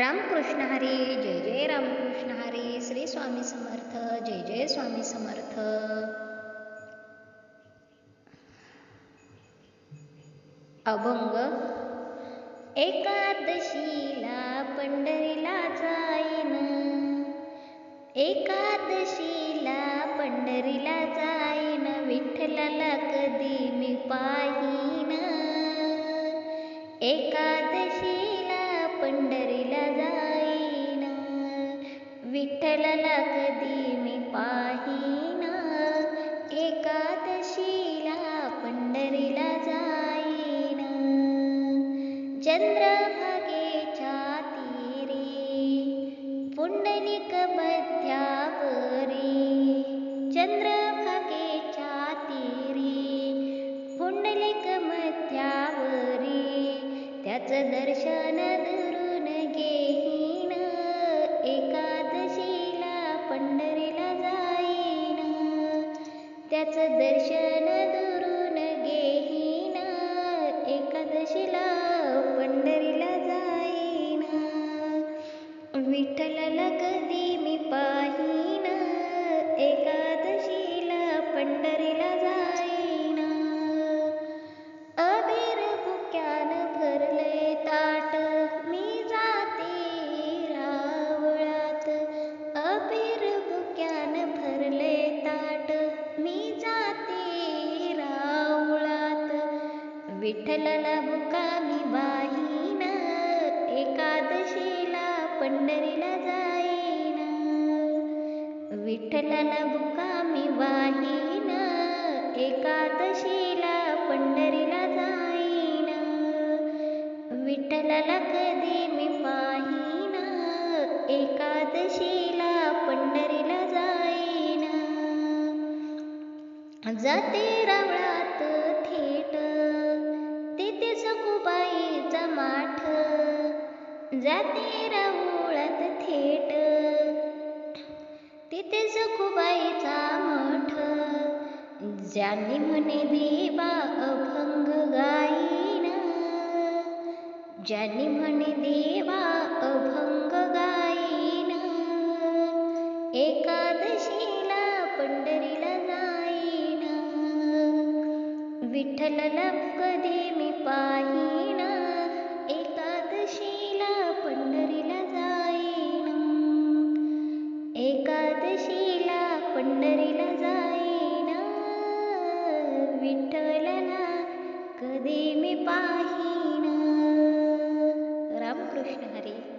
रामकृष्ण हरी. जय जय रामकृष्ण हरी. श्री स्वामी समर्थ. जय जय स्वामी समर्थ. अभंग. एकादशीला पंढरीला जाईन, एकादशीला पंढरीला जाईन, विठ्ठलाला कधी मी पाहीन. एकादशीला पंढरीला जाईन, विठ्ठलाला कधी मी पाहीन. एकादशीला पंढरीला जाईन. चंद्रभागेच्या तीरी पुंडलिक मध्यावरी, चंद्रभागेच्या तीरी पुंडलिक मध्यावरी, त्याचं दर्शन दुरून घेईन. एकादशीला पंढरीला जाईन, त्याचं दर्शन दुरून घेईन. एकादशीला पंढरीला जाईन, विठ्ठलाला कधी मी पाहीन. एकादशीला पंढरीला जाईन. अबीर भुक्यानं भरले ताट, मी जाते रावळात. अबीर भुक्यानं भरले ताट, मी जाते रावळात. विठ्ठलाला बुका मी वाहीन. एकादशीला पंढरीला जाईन, विठ्ठलाला बुका मी वाहीन. एकादशीला पंढरीला जाईन, विठ्ठलाला कधी मी पाहीन. एकादशीला पंढरीला जाईन. जाते रावळात थेट, तिथे सखुबाईचा माठ. जाते रावळात थेट, तिथे सखुबाईचा मठ. ज्यांनी म्हणे देवा अभंग गाईन, ज्यांनी म्हणे देवा अभंग गाईन. एकादशीला पंढरीला जाईन, विठ्ठलाला कधी मी पाहीन. एकादशीला पंढरीला जाईन, एकादशीला पंढरीला जाईन, विठ्ठलाला कधी मी पाहीन. रामकृष्ण हरी.